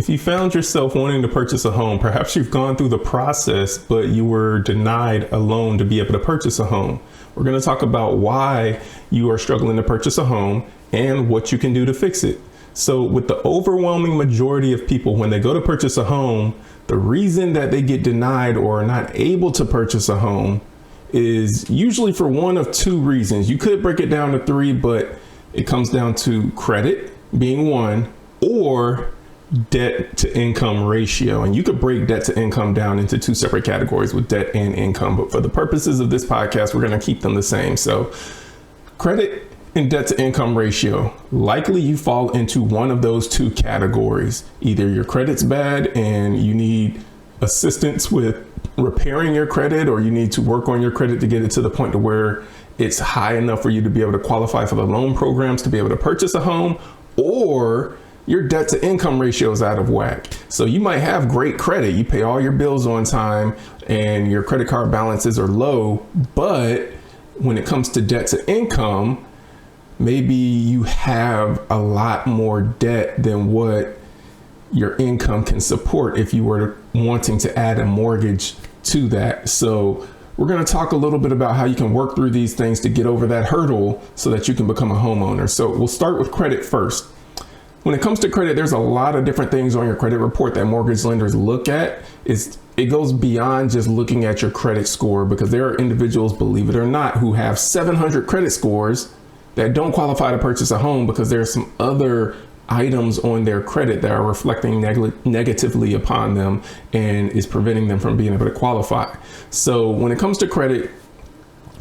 If you found yourself wanting to purchase a home, perhaps you've gone through the process, but you were denied a loan to be able to purchase a home. We're going to talk about why you are struggling to purchase a home and what you can do to fix it. So with the overwhelming majority of people, when they go to purchase a home, the reason that they get denied or are not able to purchase a home is usually for one of two reasons. You could break it down to three, but it comes down to credit being one, or debt to income ratio. And you could break debt to income down into two separate categories with debt and income. But for the purposes of this podcast, we're going to keep them the same. So credit and debt to income ratio, likely you fall into one of those two categories. Either your credit's bad and you need assistance with repairing your credit, or you need to work on your credit to get it to the point to where it's high enough for you to be able to qualify for the loan programs to be able to purchase a home, or your debt to income ratio is out of whack. So you might have great credit. You pay all your bills on time and your credit card balances are low. But when it comes to debt to income, maybe you have a lot more debt than what your income can support if you were wanting to add a mortgage to that. So we're going to talk a little bit about how you can work through these things to get over that hurdle so that you can become a homeowner. So we'll start with credit first. When it comes to credit, there's a lot of different things on your credit report that mortgage lenders look at. It goes beyond just looking at your credit score, because there are individuals, believe it or not, who have 700 credit scores that don't qualify to purchase a home because there are some other items on their credit that are reflecting negatively upon them and is preventing them from being able to qualify. So when it comes to credit,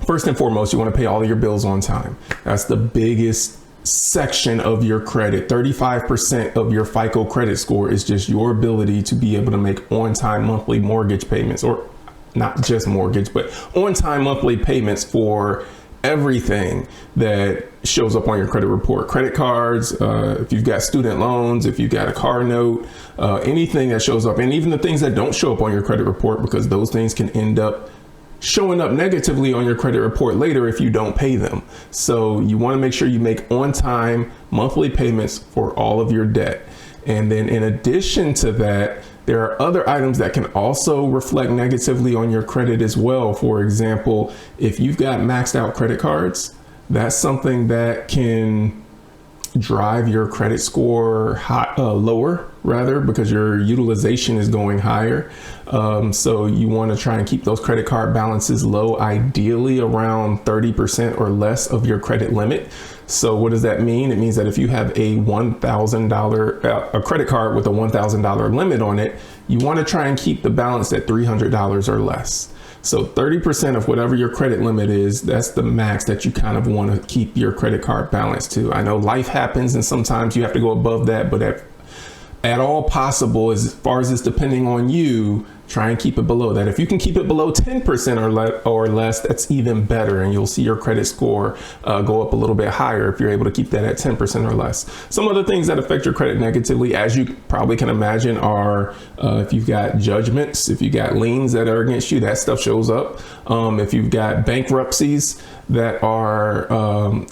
first and foremost, you want to pay all of your bills on time. That's the biggest section of your credit. 35% of your FICO credit score is just your ability to be able to make on-time monthly mortgage payments, or not just mortgage, but on-time monthly payments for everything that shows up on your credit report. Credit cards, if you've got student loans, if you've got a car note, anything that shows up, and even the things that don't show up on your credit report, because those things can end up showing up negatively on your credit report later if you don't pay them. So you want to make sure you make on-time monthly payments for all of your debt. And then in addition to that, there are other items that can also reflect negatively on your credit as well. For example, if you've got maxed out credit cards, that's something that can drive your credit score lower, rather, because your utilization is going higher. So you want to try and keep those credit card balances low, ideally around 30% or less of your credit limit. So what does that mean? It means that if you have a $1,000 a credit card with a $1,000 limit on it, you want to try and keep the balance at $300 or less. So 30% of whatever your credit limit is, that's the max that you kind of want to keep your credit card balance to. I know life happens and sometimes you have to go above that, but at all possible, as far as it's depending on you, try and keep it below that. If you can keep it below 10% or less, that's even better. And you'll see your credit score go up a little bit higher if you're able to keep that at 10% or less. Some other things that affect your credit negatively, as you probably can imagine, are if you've got judgments, if you got liens that are against you, that stuff shows up. If you've got bankruptcies that are,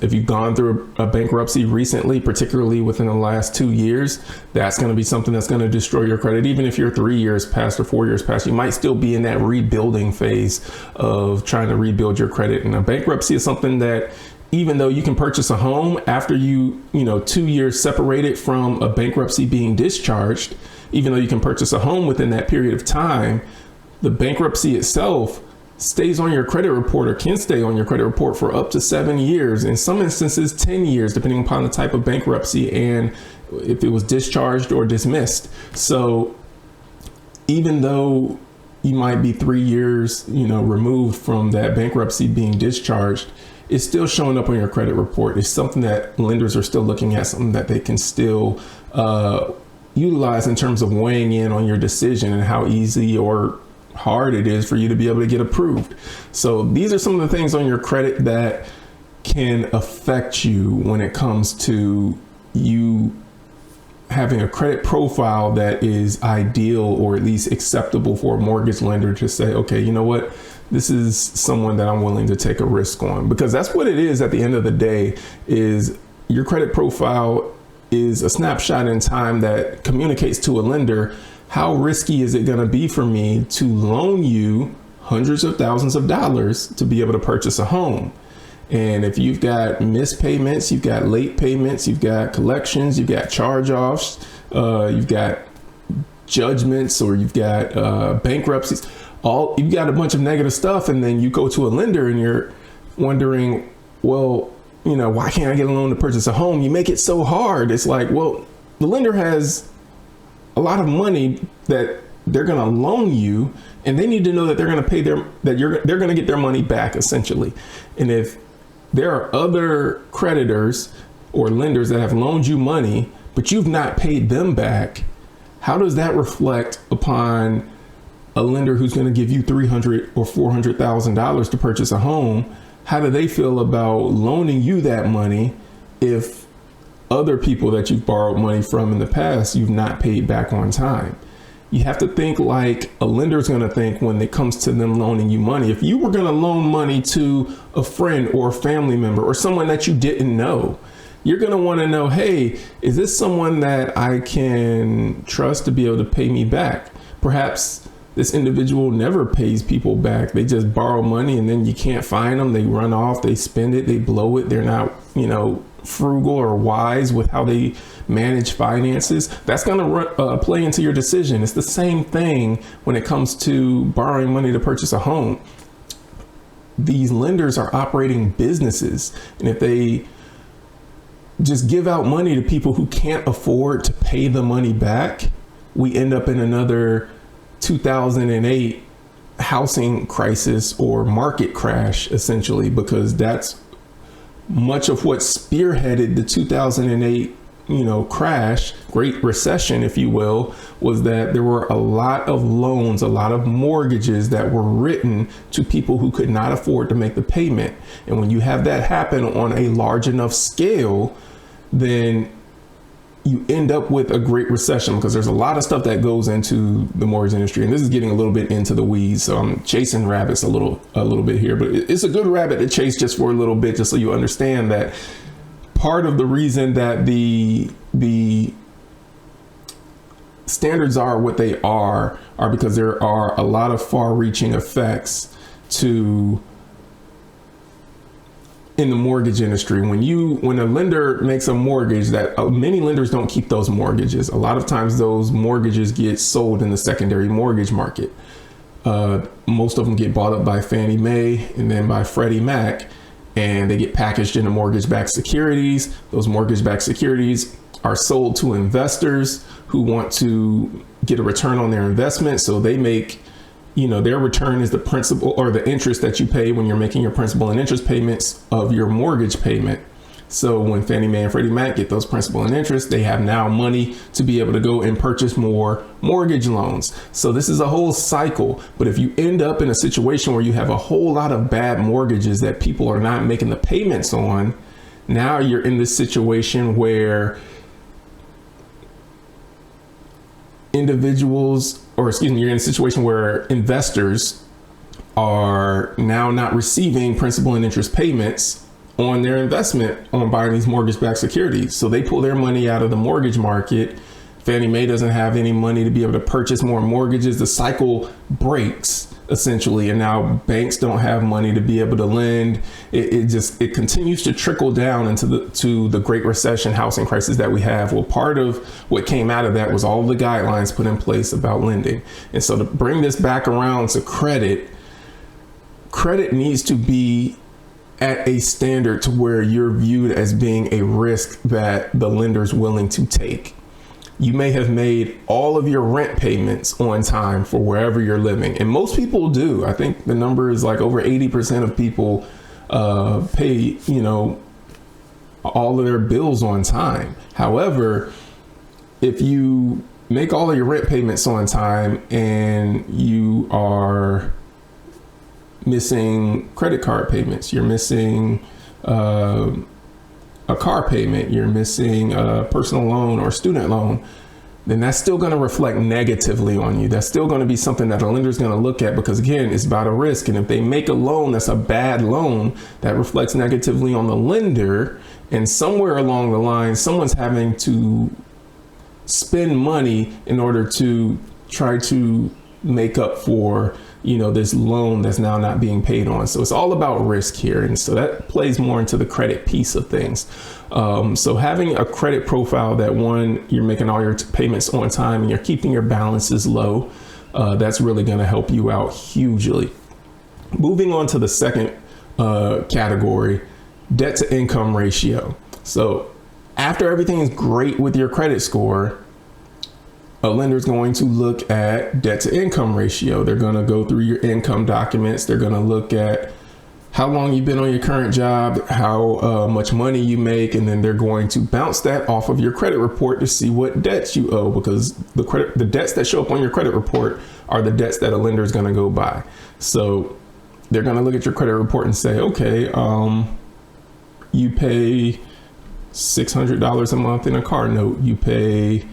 if you've gone through a bankruptcy recently, particularly within the last 2 years, that's going to be something that's going to destroy your credit. Even if you're 3 years past or 4 years past, you might still be in that rebuilding phase of trying to rebuild your credit. And a bankruptcy is something that, even though you can purchase a home after 2 years separated from a bankruptcy being discharged, even though you can purchase a home within that period of time, the bankruptcy itself stays on your credit report, or can stay on your credit report, for up to 7 years, in some instances 10 years, depending upon the type of bankruptcy and if it was discharged or dismissed. So even though you might be 3 years, removed from that bankruptcy being discharged, it's still showing up on your credit report. It's something that lenders are still looking at, something that they can still utilize in terms of weighing in on your decision and how easy or hard it is for you to be able to get approved. So these are some of the things on your credit that can affect you when it comes to you having a credit profile that is ideal, or at least acceptable for a mortgage lender to say, okay, you know what, this is someone that I'm willing to take a risk on. Because that's what it is at the end of the day, is your credit profile is a snapshot in time that communicates to a lender, how risky is it going to be for me to loan you hundreds of thousands of dollars to be able to purchase a home? And if you've got missed payments, you've got late payments, you've got collections, you've got charge-offs, you've got judgments, or you've got bankruptcies, you've got a bunch of negative stuff. And then you go to a lender and you're wondering, well, why can't I get a loan to purchase a home? You make it so hard. It's like, well, the lender has a lot of money that they're going to loan you, and they need to know that they're going to pay they're going to get their money back, essentially. And if there are other creditors or lenders that have loaned you money, but you've not paid them back, how does that reflect upon a lender who's going to give you $300,000 or $400,000 to purchase a home? How do they feel about loaning you that money if other people that you've borrowed money from in the past, you've not paid back on time? You have to think like a lender is going to think when it comes to them loaning you money. If you were going to loan money to a friend or a family member or someone that you didn't know, you're going to want to know, hey, is this someone that I can trust to be able to pay me back? Perhaps this individual never pays people back. They just borrow money and then you can't find them. They run off, they spend it, they blow it. They're not, frugal or wise with how they manage finances. That's going to play into your decision. It's the same thing when it comes to borrowing money to purchase a home. These lenders are operating businesses, and if they just give out money to people who can't afford to pay the money back, we end up in another 2008 housing crisis or market crash, essentially, because that's much of what spearheaded the 2008 crash, Great Recession, if you will, was that there were a lot of loans, a lot of mortgages that were written to people who could not afford to make the payment. And when you have that happen on a large enough scale, then you end up with a Great Recession, because there's a lot of stuff that goes into the mortgage industry. And this is getting a little bit into the weeds, so I'm chasing rabbits a little bit here, but it's a good rabbit to chase just for a little bit, just so you understand that part of the reason that the standards are what they are because there are a lot of far-reaching effects in the mortgage industry. When a lender makes a mortgage, that many lenders don't keep those mortgages. A lot of times those mortgages get sold in the secondary mortgage market. Most of them get bought up by Fannie Mae and then by Freddie Mac, and they get packaged into mortgage-backed securities. Those mortgage-backed securities are sold to investors who want to get a return on their investment. So they make, their return is the principal or the interest that you pay when you're making your principal and interest payments of your mortgage payment. So when Fannie Mae and Freddie Mac get those principal and interest, they have now money to be able to go and purchase more mortgage loans. So this is a whole cycle. But if you end up in a situation where you have a whole lot of bad mortgages that people are not making the payments on, now you're in this situation where you're in a situation where investors are now not receiving principal and interest payments on their investment on buying these mortgage-backed securities. So they pull their money out of the mortgage market. Fannie Mae doesn't have any money to be able to purchase more mortgages. The cycle breaks, essentially, and now banks don't have money to be able to lend. It continues to trickle down into the Great Recession housing crisis that we have. Well, part of what came out of that was all the guidelines put in place about lending. And so to bring this back around to credit needs to be at a standard to where you're viewed as being a risk that the lender's willing to take. You may have made all of your rent payments on time for wherever you're living. And most people do. I think the number is like over 80% of people pay, all of their bills on time. However, if you make all of your rent payments on time and you are missing credit card payments, you're missing a car payment, you're missing a personal loan or student loan, then that's still going to reflect negatively on you. That's still going to be something that a lender is going to look at, because again, it's about a risk. And if they make a loan that's a bad loan, that reflects negatively on the lender. And somewhere along the line, someone's having to spend money in order to try to make up for, this loan that's now not being paid on. So it's all about risk here. And so that plays more into the credit piece of things. So having a credit profile that, one, you're making all your payments on time and you're keeping your balances low, that's really going to help you out hugely. Moving on to the second category, debt to income ratio. So after everything is great with your credit score, a lender is going to look at debt to income ratio. They're going to go through your income documents. They're going to look at how long you've been on your current job, how much money you make, and then they're going to bounce that off of your credit report to see what debts you owe, because the debts that show up on your credit report are the debts that a lender is going to go by. So they're going to look at your credit report and say, okay, you pay $600 a month in a car note. You pay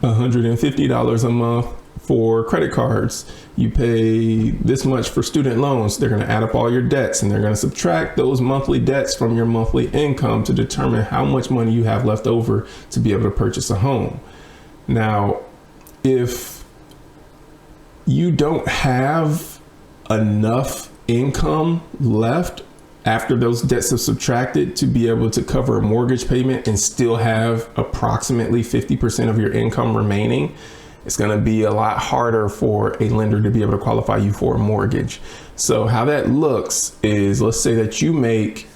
$150 a month for credit cards. You pay this much for student loans. They're going to add up all your debts and they're going to subtract those monthly debts from your monthly income to determine how much money you have left over to be able to purchase a home. Now, if you don't have enough income left after those debts are subtracted to be able to cover a mortgage payment and still have approximately 50% of your income remaining, it's going to be a lot harder for a lender to be able to qualify you for a mortgage. So how that looks is, let's say that you make,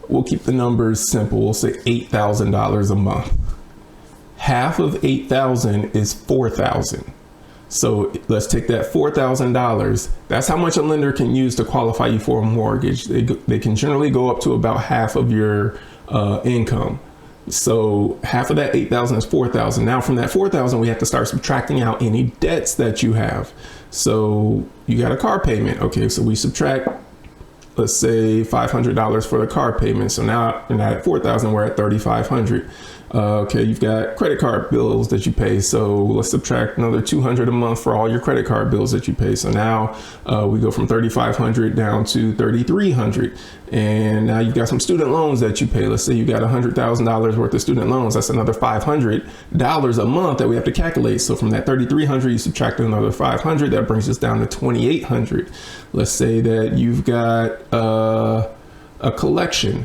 we'll keep the numbers simple, we'll say $8,000 a month. Half of $8,000 is $4,000. So let's take that $4,000. That's how much a lender can use to qualify you for a mortgage. They can generally go up to about half of your income. So half of that $8,000 is $4,000. Now from that $4,000, we have to start subtracting out any debts that you have. So you got a car payment. Okay, so we subtract, let's say $500 for the car payment. So now we're not at $4,000, we're at $3,500. Okay, you've got credit card bills that you pay. So let's subtract another $200 a month for all your credit card bills that you pay. So now we go from $3,500 down to $3,300. And now you've got some student loans that you pay. Let's say you got $100,000 worth of student loans. That's another $500 a month that we have to calculate. So from that $3,300, you subtract another $500. That brings us down to $2,800. Let's say that you've got a collection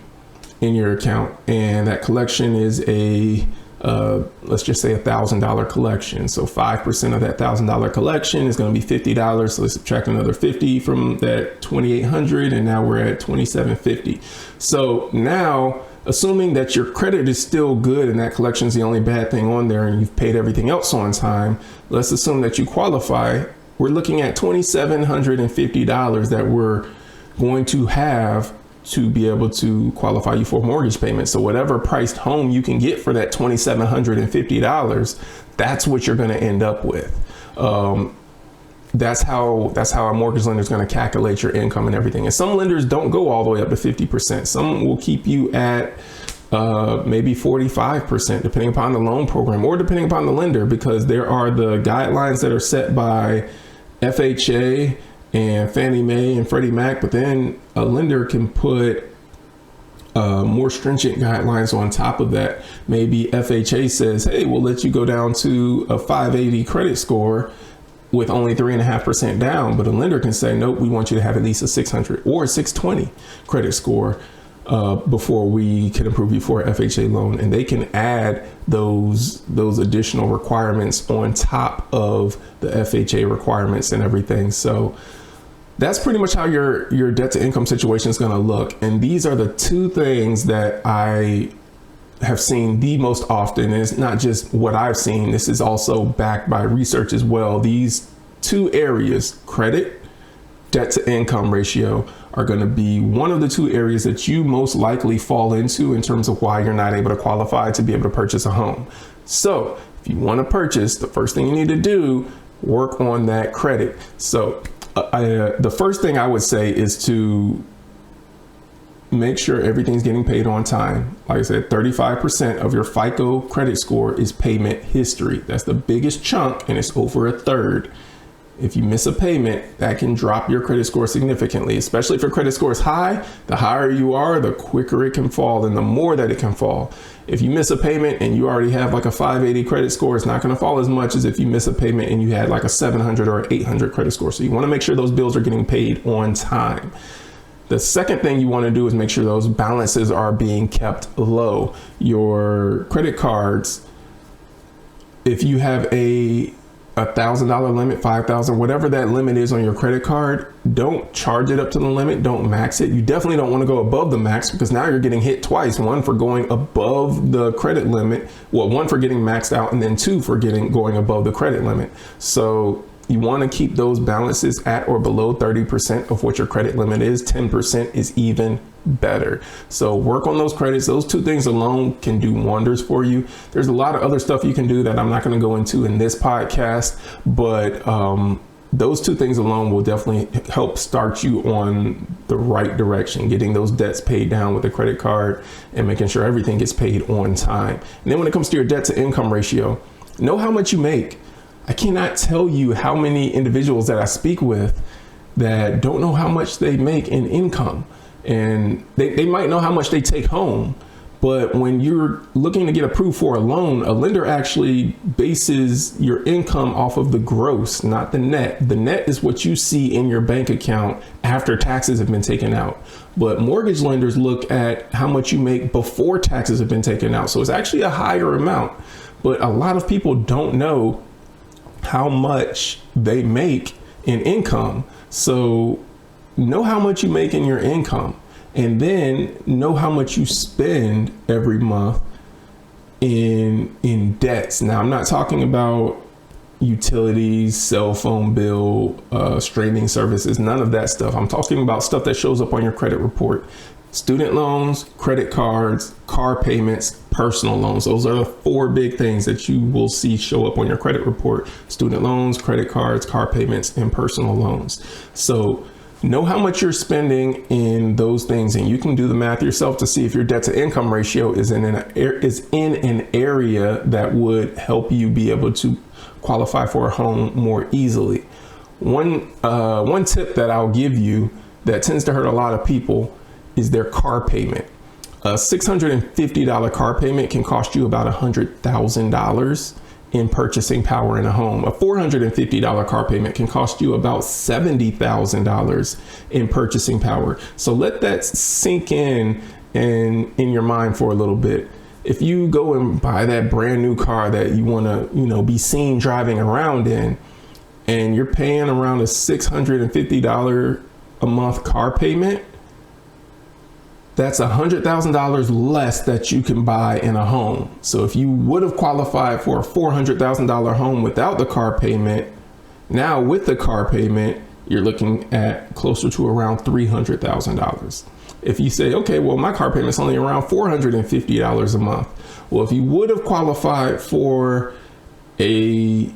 in your account, and that collection is let's just say $1,000 collection. So 5% of that $1,000 collection is going to be $50. So let's subtract another 50 from that 2,800, and now we're at 2,750. So now, assuming that your credit is still good and that collection is the only bad thing on there, and you've paid everything else on time, let's assume that you qualify. We're looking at $2,750 that we're going to have to be able to qualify you for a mortgage payment. So whatever priced home you can get for that $2,750, that's what you're going to end up with. That's how a mortgage lender is going to calculate your income and everything. And some lenders don't go all the way up to 50%. Some will keep you at maybe 45%, depending upon the loan program or depending upon the lender, because there are the guidelines that are set by FHA and Fannie Mae and Freddie Mac, but then a lender can put more stringent guidelines on top of that. Maybe FHA says, hey, we'll let you go down to a 580 credit score with only 3.5% down, but a lender can say, nope, we want you to have at least a 600 or a 620 credit score before we can approve you for an FHA loan. And they can add those additional requirements on top of the FHA requirements and everything. So that's pretty much how your debt to income situation is going to look. And these are the two things that I have seen the most often. And it's not just what I've seen. This is also backed by research as well. These two areas, credit, debt to income ratio, are going to be one of the two areas that you most likely fall into in terms of why you're not able to qualify to be able to purchase a home. So if you want to purchase, the first thing you need to do, work on that credit. So the first thing I would say is to make sure everything's getting paid on time. Like I said, 35% of your FICO credit score is payment history. That's the biggest chunk, and it's over a third. If you miss a payment, that can drop your credit score significantly, especially if your credit score is high. The higher you are, the quicker it can fall and the more that it can fall. If you miss a payment and you already have like a 580 credit score, it's not going to fall as much as if you miss a payment and you had like a 700 or 800 credit score. So you want to make sure those bills are getting paid on time. The second thing you want to do is make sure those balances are being kept low. Your credit cards, if you have a $1,000 limit, $5,000, whatever that limit is on your credit card, don't charge it up to the limit. Don't max it. You definitely don't want to go above the max, because now you're getting hit twice. One for going above the credit limit. Well, one for getting maxed out, and then two for going above the credit limit. So you want to keep those balances at or below 30% of what your credit limit is. 10% is even better. So work on those credits. Those two things alone can do wonders for you. There's a lot of other stuff you can do that I'm not going to go into in this podcast, but those two things alone will definitely help start you on the right direction, getting those debts paid down with a credit card and making sure everything gets paid on time. And then when it comes to your debt to income ratio, know how much you make. I cannot tell you how many individuals that I speak with that don't know how much they make in income. And they might know how much they take home, but when you're looking to get approved for a loan, a lender actually bases your income off of the gross, not the net. The net is what you see in your bank account after taxes have been taken out. But mortgage lenders look at how much you make before taxes have been taken out. So it's actually a higher amount, but a lot of people don't know how much they make in income. So know how much you make in your income, and then know how much you spend every month in debts. Now, I'm not talking about utilities, cell phone bill, streaming services, none of that stuff. I'm talking about stuff that shows up on your credit report. Student loans, credit cards, car payments, personal loans. Those are the four big things that you will see show up on your credit report: student loans, credit cards, car payments, and personal loans. So know how much you're spending in those things, and you can do the math yourself to see if your debt to income ratio is in an area that would help you be able to qualify for a home more easily. One tip that I'll give you that tends to hurt a lot of people is their car payment. A $650 car payment can cost you about $100,000 in purchasing power in a home. A $450 car payment can cost you about $70,000 in purchasing power. So let that sink in your mind for a little bit. If you go and buy that brand new car that you want to, be seen driving around in, and you're paying around a $650 a month car payment, that's $100,000 less that you can buy in a home. So if you would have qualified for a $400,000 home without the car payment, now with the car payment, you're looking at closer to around $300,000. If you say, okay, well, my car payment's only around $450 a month. Well, if you would have qualified for a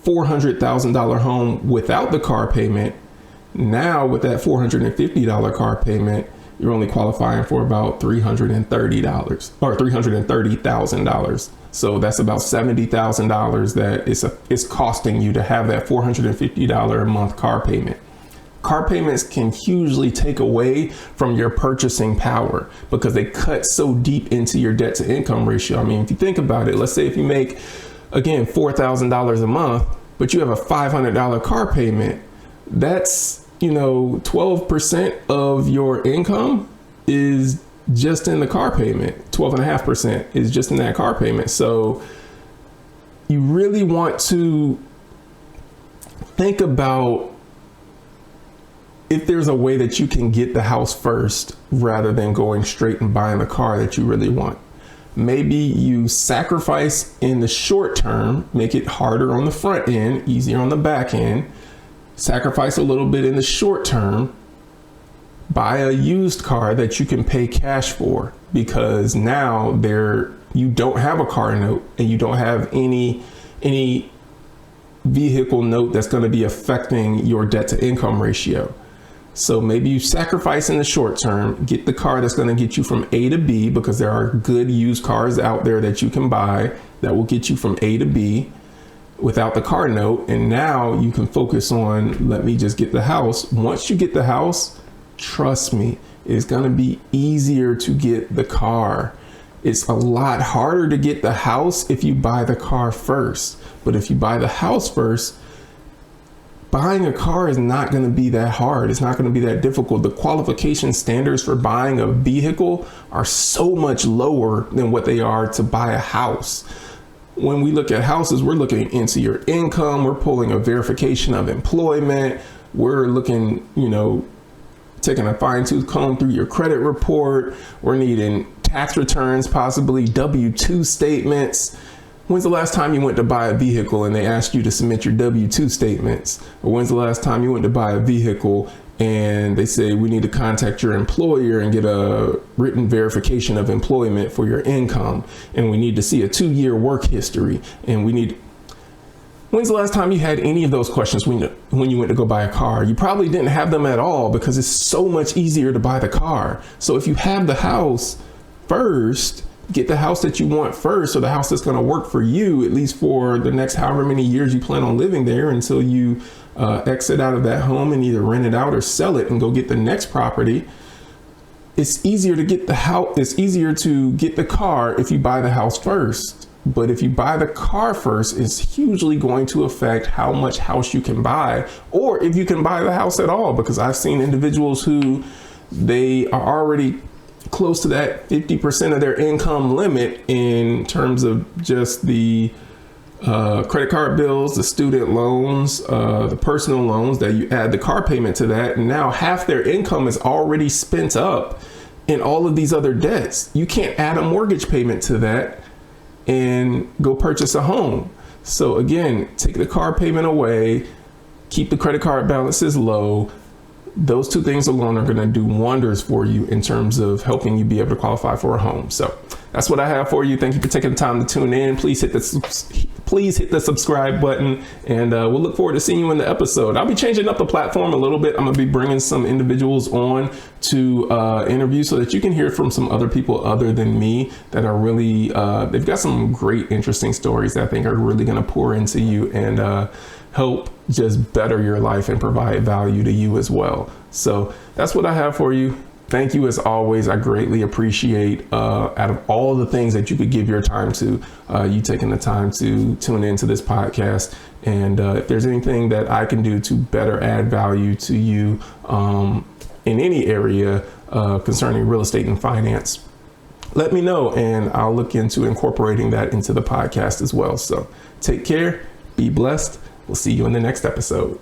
$400,000 home without the car payment, now with that $450 car payment, you're only qualifying for about $330 or $330,000. So that's about $70,000 that it's costing you to have that $450 a month car payment. Car payments can hugely take away from your purchasing power because they cut so deep into your debt to income ratio. I mean, if you think about it, let's say if you make, again, $4,000 a month, but you have a $500 car payment, that's 12% of your income is just in the car payment. 12.5% is just in that car payment. So you really want to think about if there's a way that you can get the house first rather than going straight and buying the car that you really want. Maybe you sacrifice in the short term, make it harder on the front end, easier on the back end. Sacrifice a little bit in the short term, buy a used car that you can pay cash for, because now you don't have a car note and you don't have any vehicle note that's going to be affecting your debt to income ratio. So maybe you sacrifice in the short term, get the car that's going to get you from A to B, because there are good used cars out there that you can buy that will get you from A to B without the car note. And now you can focus on, let me just get the house. Once you get the house, trust me, it's going to be easier to get the car. It's a lot harder to get the house if you buy the car first. But if you buy the house first, buying a car is not going to be that hard. It's not going to be that difficult. The qualification standards for buying a vehicle are so much lower than what they are to buy a house. When we look at houses, we're looking into your income. We're pulling a verification of employment. We're looking, taking a fine-tooth comb through your credit report. We're needing tax returns, possibly W-2 statements. When's the last time you went to buy a vehicle and they asked you to submit your W-2 statements? Or when's the last time you went to buy a vehicle and they say we need to contact your employer and get a written verification of employment for your income, and we need to see a 2-year work history, and when's the last time you had any of those questions when you went to go buy a car? You probably didn't have them at all, because it's so much easier to buy the car. So if you have the house first, get the house that you want first, or the house that's going to work for you, at least for the next however many years you plan on living there, until you exit out of that home and either rent it out or sell it and go get the next property. It's easier to get the house. It's easier to get the car if you buy the house first. But if you buy the car first, it's hugely going to affect how much house you can buy, or if you can buy the house at all, because I've seen individuals who they are already close to that 50% of their income limit in terms of just the credit card bills, the student loans, the personal loans, that you add the car payment to that. And now half their income is already spent up in all of these other debts. You can't add a mortgage payment to that and go purchase a home. So again, take the car payment away, keep the credit card balances low. Those two things alone are going to do wonders for you in terms of helping you be able to qualify for a home. So that's what I have for you. Thank you for taking the time to tune in. Please hit the subscribe button, and we'll look forward to seeing you in the episode. I'll be changing up the platform a little bit. I'm going to be bringing some individuals on to interview so that you can hear from some other people other than me that are really, they've got some great, interesting stories that I think are really going to pour into you and help just better your life and provide value to you as well. So that's what I have for you. Thank you as always. I greatly appreciate out of all the things that you could give your time to, you taking the time to tune into this podcast. And if there's anything that I can do to better add value to you in any area concerning real estate and finance, let me know, and I'll look into incorporating that into the podcast as well. So take care, be blessed. We'll see you in the next episode.